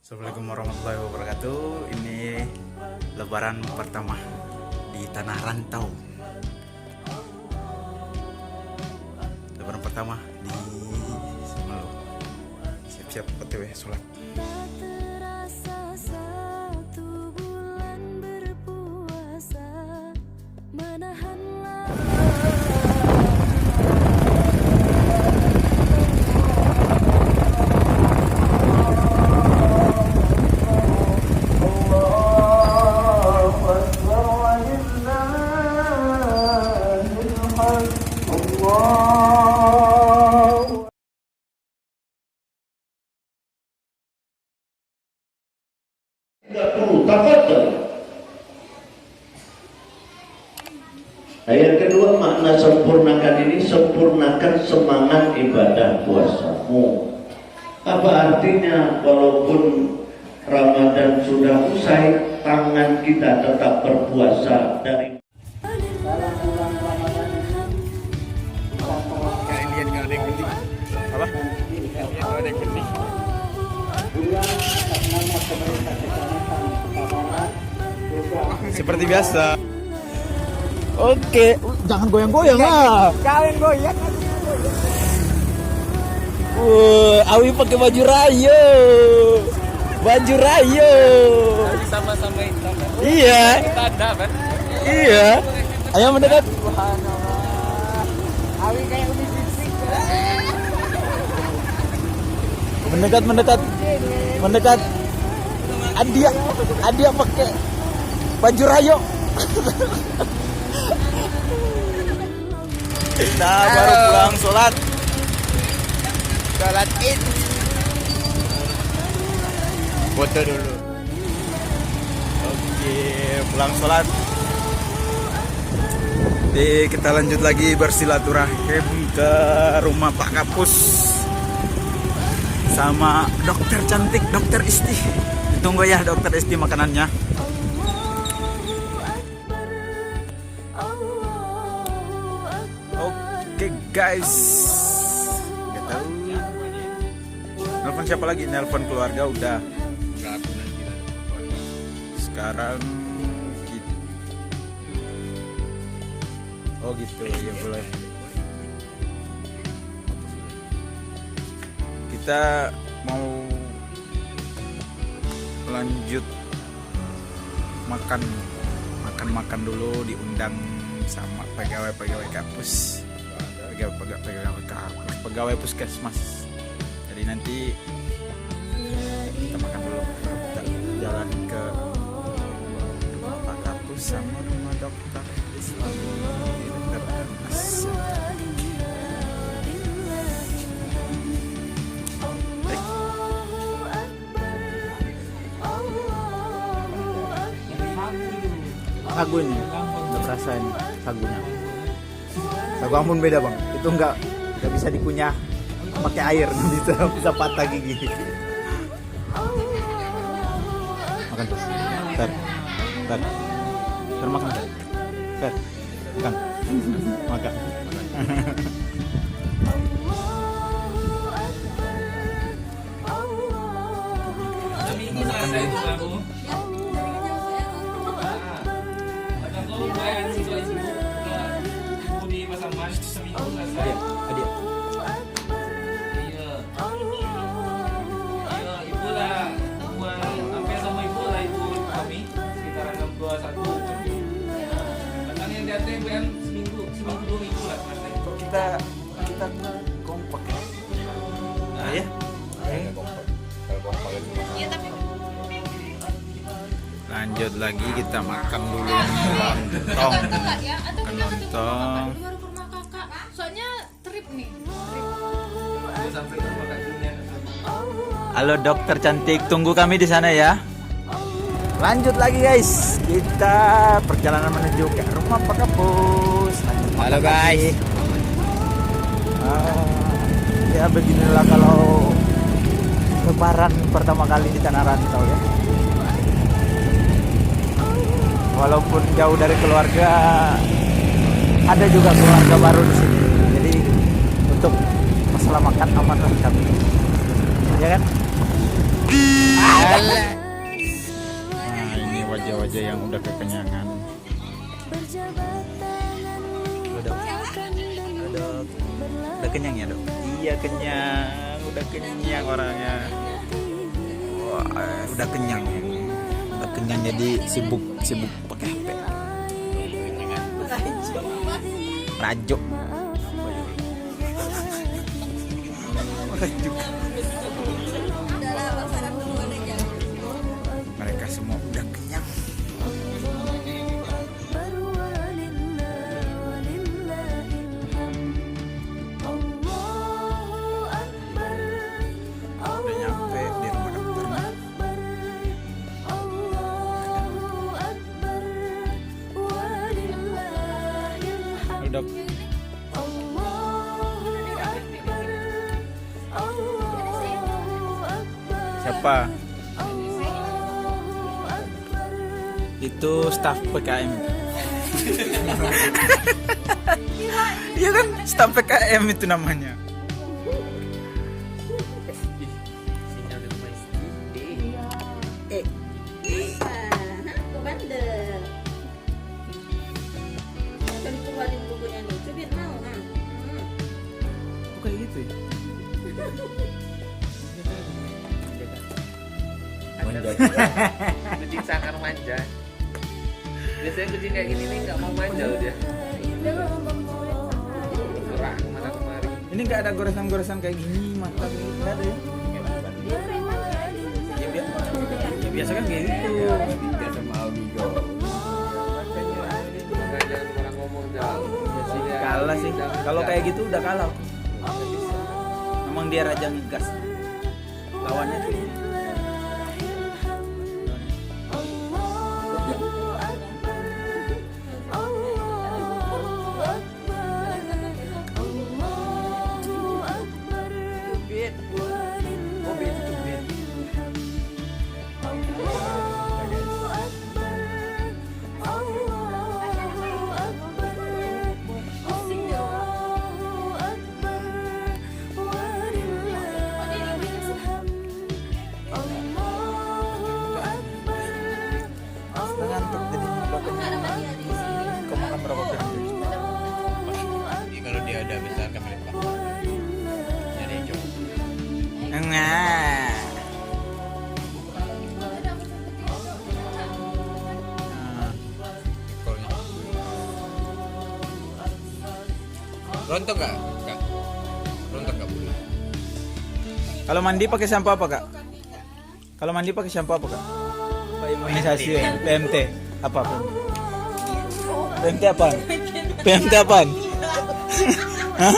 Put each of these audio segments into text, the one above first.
Assalamualaikum warahmatullahi wabarakatuh. Ini lebaran pertama di tanah rantau. Lebaran pertama di Semeru. Siap-siap OTW sholat. Nah, yang kedua, makna sempurnakan ini, sempurnakan semangat ibadah puasamu. Apa artinya? Walaupun Ramadan sudah usai, tangan kita tetap berpuasa dari Seperti biasa. Oke, jangan goyang-goyang lah. Kalian goyang. Awi pakai baju rayo. Baju rayo. Sama-sama hitam. Iya. Tanda kan? Iya. Ayo mendekat. Awi kayak umi bisik. Mendekat. Adia pakai baju rayo. Kita baru pulang sholat Id. Foto dulu. Oke, pulang sholat. Jadi kita lanjut lagi bersilaturahim ke rumah Pak Kapus sama dokter cantik, dokter Isti. Tunggu ya dokter Isti makanannya. Oke guys, nggak tahu. Nelfon siapa lagi? Nelfon keluarga udah. Sekarang kita... Oh gitu ya, boleh. Kita mau lanjut makan dulu, diundang sama pegawai kampus. Pegawai puskesmas. Jadi nanti kita makan dulu, kita jalan ke rumah Pak Kapus sama rumah dokter Islam. Sagu ini udah berasa ini sagunya. Sagu Ambon beda bang, itu nggak bisa dikunyah pakai air, bisa patah gigi. Makan tuh, ter makan ter makan. Kita kompak ya. Nah, ya. Lanjut lagi kita makan dulu lontong. Soalnya trip nih. Halo dokter cantik, tunggu kami di sana ya. Lanjut lagi guys, kita perjalanan menuju ke rumah Pak Kapus. Halo guys. Ya beginilah kalau lebaran pertama kali di tanah rantau ya. Walaupun jauh dari keluarga, ada juga keluarga baru di sini. Jadi untuk masalah makan aman lah kami. Ya kan? Nah, ini wajah-wajah yang udah kekenyangan. Udah kenyang ya, Dok? Iya, kenyang. Udah kenyang orangnya. Wah, udah kenyang. Udah kenyang jadi sibuk pakai HP. Rajo. Rajo. Mereka semua udah kenyang. Udah nyampe di rumah dokternya. Halo, Dok. Siapa? Itu staf PKM. Iya kan, staf PKM itu namanya. Bukan gitu ya? Kucing sakar manja. Biasanya kucing kayak gini nih nggak mau manja dia. Gerak kemana kemari. Ini nggak ada goresan-goresan kayak gini, mata nggak ada ya? Ya biasa kan kayak gitu. Biasa mau bigo. Jangan orang ngomong jauh. Kalah sih. Kalau kayak gitu udah kalah. Memang dia raja ngegas. Lawannya tuh. Ngantuk jadi udah kenyang. Kau makan berapa piring? Kalau dia udah bisa kami lepas. Jadi hijau. Enggak. Rontok nggak? Kak? Rontok nggak boleh. Kalau mandi pakai shampoo apa, Kak? Kalau mandi pakai shampoo apa, Kak? Imunisasi ya? PMT apa? PMT apa? PMT apaan? Hah?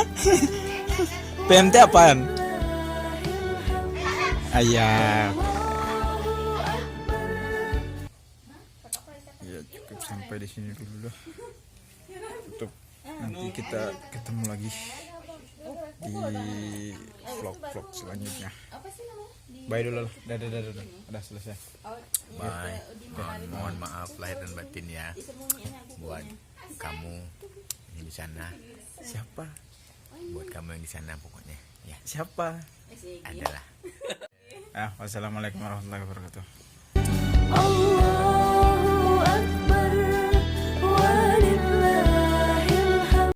PMT apaan? Ayah. Ya cukup sampai di sini dulu lah. Tutup. Nanti kita ketemu lagi di vlog-vlog selanjutnya. Bye dulu lah. Dadah. Udah selesai. Bye. Mohon maaf lahir dan batin ya buat kamu yang di sana. Siapa? Buat kamu yang di sana pokoknya ya. Siapa? Adalah. Wassalamualaikum warahmatullahi wabarakatuh.